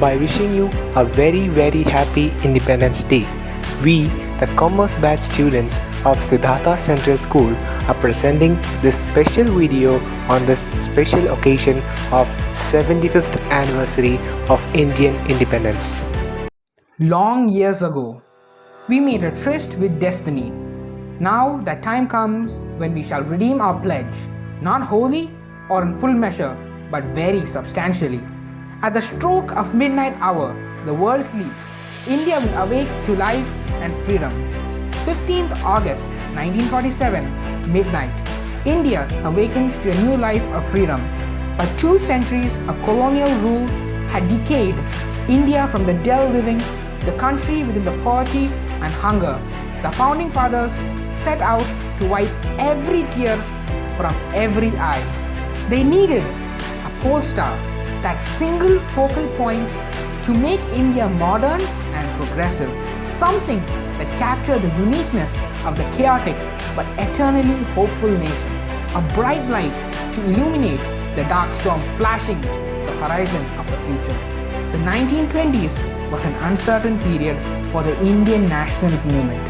by wishing you a very happy Independence Day. We, the Commerce Batch students of Siddhartha Central School, are presenting this special video on this special occasion of 75th anniversary of Indian independence. Long years ago, we made a tryst with destiny. Now the time comes when we shall redeem our pledge, not wholly or in full measure, but very substantially. At the stroke of midnight hour, the world sleeps. India will awake to life and freedom. 15th August 1947, midnight. India awakens to a new life of freedom. But 2 centuries of colonial rule had decayed India from the dull living, the country within the poverty and hunger. The founding fathers set out to wipe every tear from every eye. They needed a pole star, that single focal point to make India modern and progressive, something that captured the uniqueness of the chaotic but eternally hopeful nation, a bright light to illuminate the dark storm flashing the horizon of the future. The 1920s was an uncertain period for the Indian national movement,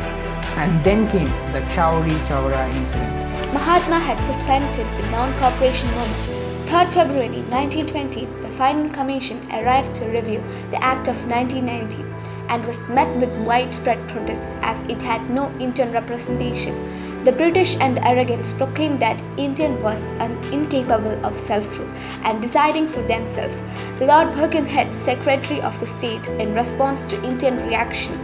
and then came the Chauri Chaura incident. Mahatma had suspended the non-cooperation movement. 3rd February 1920, the Final Commission arrived to review the Act of 1990 and was met with widespread protests as it had no Indian representation. The British and the arrogants proclaimed that India was incapable of self-rule and deciding for themselves. Lord Birkenhead, Secretary of the State, in response to Indian reaction,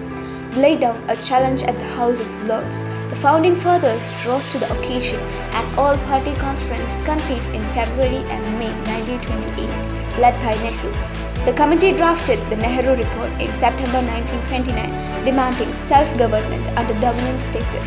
laid down a challenge at the House of Lords. The founding fathers rose to the occasion. An all-party conference convened in February and May 1928, led by Nehru. The committee drafted the Nehru Report in September 1929, demanding self-government under dominant status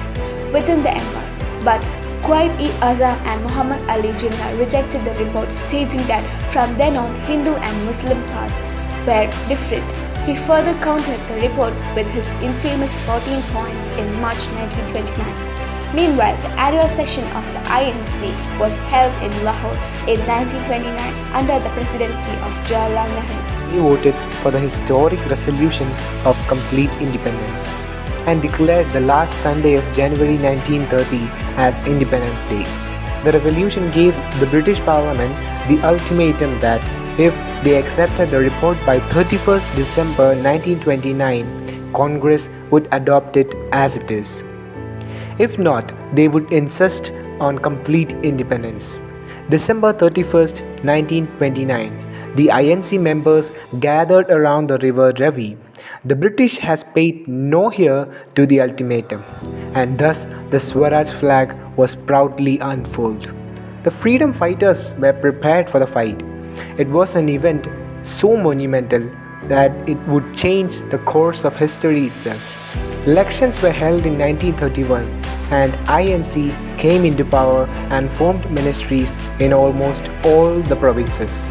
within the empire. But Quaid-e-Azam and Muhammad Ali Jinnah rejected the report, stating that from then on Hindu and Muslim paths were different. He further countered the report with his infamous 14 points in March 1929. Meanwhile, the annual session of the INC was held in Lahore in 1929 under the presidency of Jawaharlal Nehru. We voted for the historic resolution of complete independence and declared the last Sunday of January 1930 as Independence Day. The resolution gave the British Parliament the ultimatum that if they accepted the report by 31st December 1929, Congress would adopt it as it is. If not, they would insist on complete independence. December 31st, 1929, the INC members gathered around the river Ravi. The British has paid no heed to the ultimatum, and thus the Swaraj flag was proudly unfurled. The freedom fighters were prepared for the fight. It was an event so monumental that it would change the course of history itself. Elections were held in 1931 and INC came into power and formed ministries in almost all the provinces.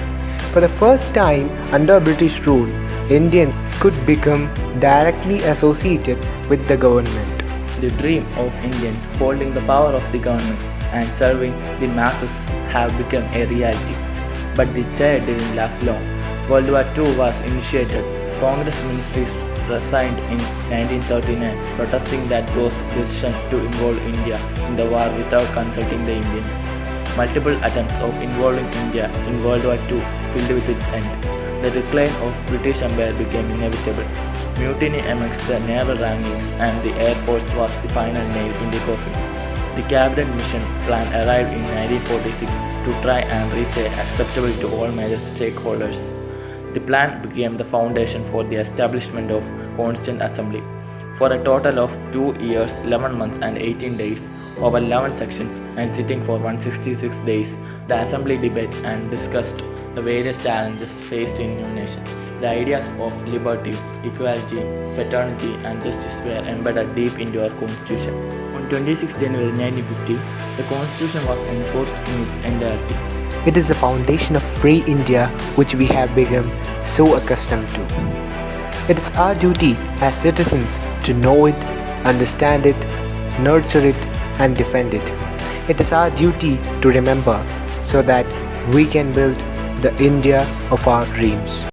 For the first time under British rule, Indians could become directly associated with the government. The dream of Indians holding the power of the government and serving the masses have become a reality. But the chair didn't last long. World War II was initiated. Congress ministries resigned in 1939, protesting that Bose's decision to involve India in the war without consulting the Indians. Multiple attempts of involving India in World War II filled with its end. The decline of British Empire became inevitable. Mutiny amongst the naval rankings and the Air Force was the final nail in the coffin. The Cabinet Mission Plan arrived in 1946 to try and reach an acceptable to all major stakeholders. The plan became the foundation for the establishment of Constituent Assembly. For a total of 2 years, 11 months and 18 days, over 11 sections and sitting for 166 days, the Assembly debated and discussed the various challenges faced in new nation. The ideas of liberty, equality, fraternity and justice were embedded deep into our Constitution. On 26 January 1950, the Constitution was enforced in its entirety. It is the foundation of free India which we have become so accustomed to. It is our duty as citizens to know it, understand it, nurture it and defend it. It is our duty to remember so that we can build the India of our dreams.